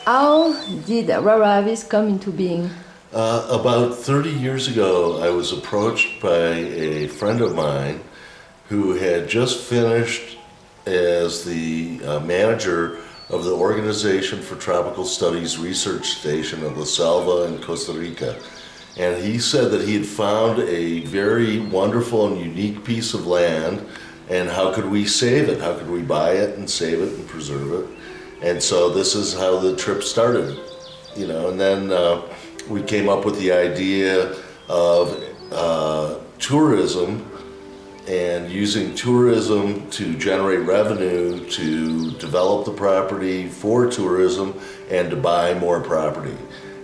How did RARA AVIS come into being? About 30 years ago, I was approached by a friend of mine who had just finished as the manager of the Organization for Tropical Studies Research Station at La Selva in Costa Rica. And he said that he had found a very wonderful and unique piece of land, and how could we save it? How could we buy it and save it and preserve it? And so this is how the trip started, and then we came up with the idea of tourism and using tourism to generate revenue to develop the property for tourism and to buy more property.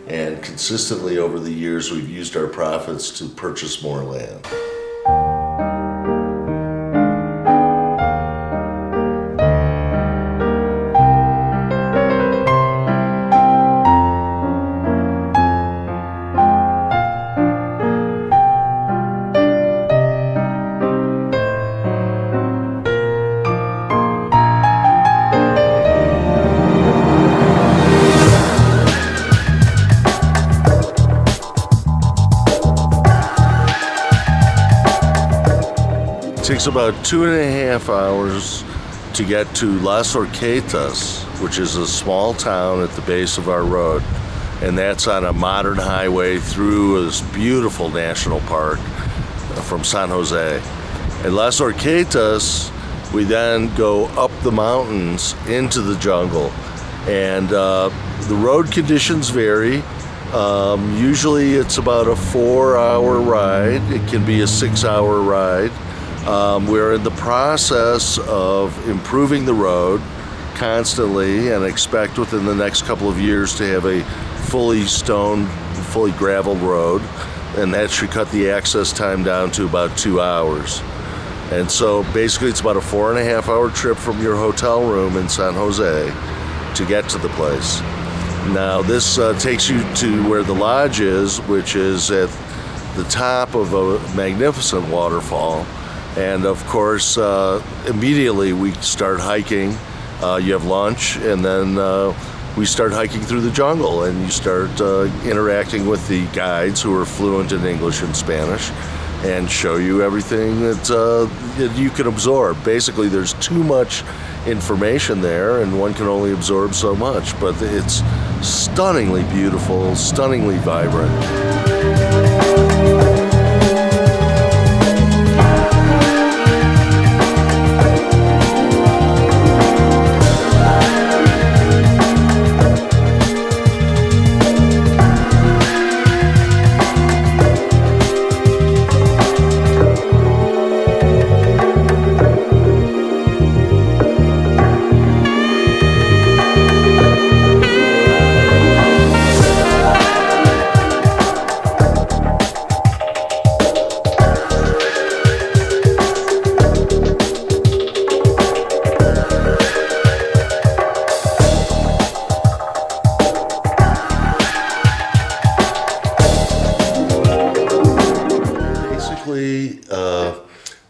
And consistently over the years, we've used our profits to purchase more land. It takes about 2.5 hours to get to Las Horquetas, which is a small town at the base of our road, and that's on a modern highway through this beautiful national park from San Jose. At Las Horquetas, we then go up the mountains into the jungle, and the road conditions vary. Usually it's about a 4-hour ride. It can be a 6-hour ride. We're in the process of improving the road constantly and expect within the next couple of years to have a fully graveled road, and that should cut the access time down to about 2 hours. And so basically it's about a 4.5-hour trip from your hotel room in San Jose to get to the place. Now this takes you to where the lodge is, which is at the top of a magnificent waterfall. And of course, immediately we start hiking. You have lunch, and then we start hiking through the jungle, and you start interacting with the guides who are fluent in English and Spanish and show you everything that you can absorb. Basically, there's too much information there, and one can only absorb so much, but it's stunningly beautiful, stunningly vibrant.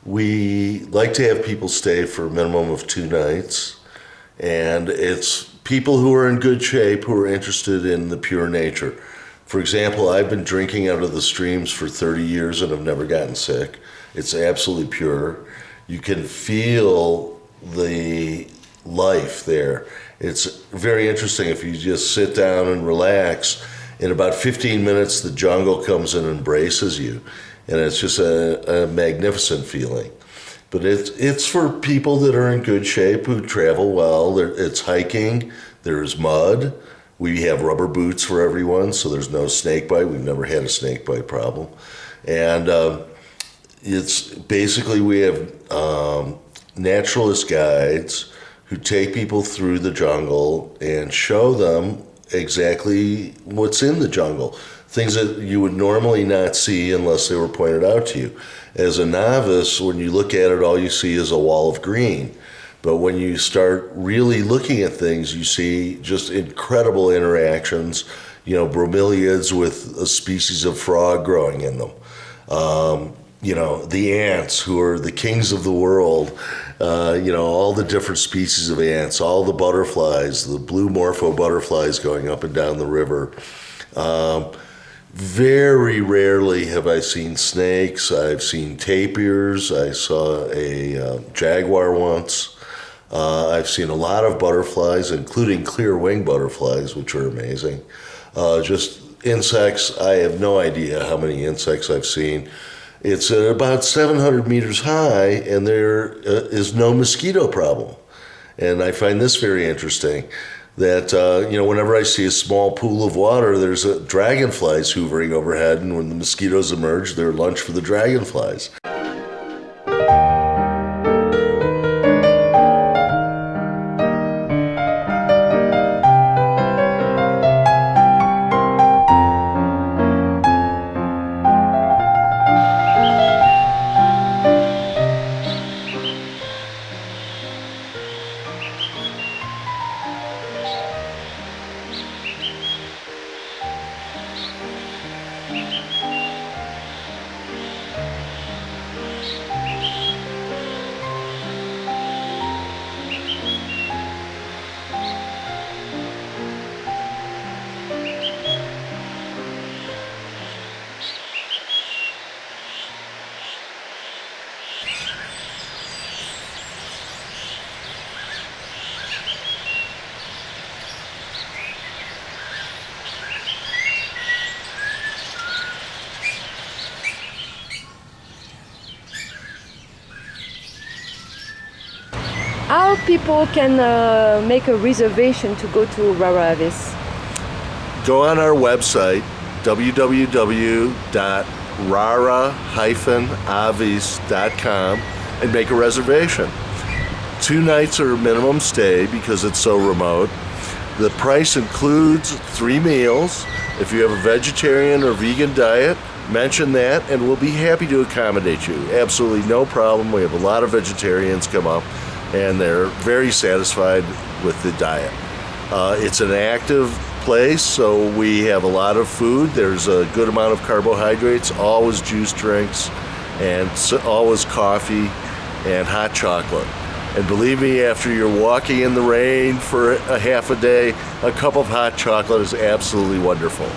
We like to have people stay for a minimum of 2 nights, and it's people who are in good shape who are interested in the pure nature. For example, I've been drinking out of the streams for 30 years and have never gotten sick. It's absolutely pure. You can feel the life there. It's very interesting if you just sit down and relax. In about 15 minutes, the jungle comes and embraces you. And it's just a magnificent feeling. But it's for people that are in good shape, who travel well. It's hiking, there's mud. We have rubber boots for everyone, so there's no snake bite. We've never had a snake bite problem. And it's basically, we have naturalist guides who take people through the jungle and show them exactly what's in the jungle. Things that you would normally not see unless they were pointed out to you. As a novice, when you look at it, all you see is a wall of green. But when you start really looking at things, you see just incredible interactions, bromeliads with a species of frog growing in them. The ants, who are the kings of the world, all the different species of ants, all the butterflies, the blue morpho butterflies going up and down the river. Very rarely have I seen snakes. I've seen tapirs. I saw a jaguar once. I've seen a lot of butterflies, including clear wing butterflies, which are amazing. Just insects, I have no idea how many insects I've seen. It's at about 700 meters high, and there is no mosquito problem. And I find this very interesting, that whenever I see a small pool of water, there's dragonflies hovering overhead, and when the mosquitoes emerge, they're lunch for the dragonflies. How people can make a reservation to go to RARA AVIS? Go on our website, www.rara-avis.com, and make a reservation. 2 nights are minimum stay because it's so remote. The price includes 3 meals. If you have a vegetarian or vegan diet, mention that and we'll be happy to accommodate you. Absolutely no problem. We have a lot of vegetarians come up and they're very satisfied with the diet. It's an active place, so we have a lot of food. There's a good amount of carbohydrates, always juice drinks, and always coffee and hot chocolate. And believe me, after you're walking in the rain for a half a day, a cup of hot chocolate is absolutely wonderful.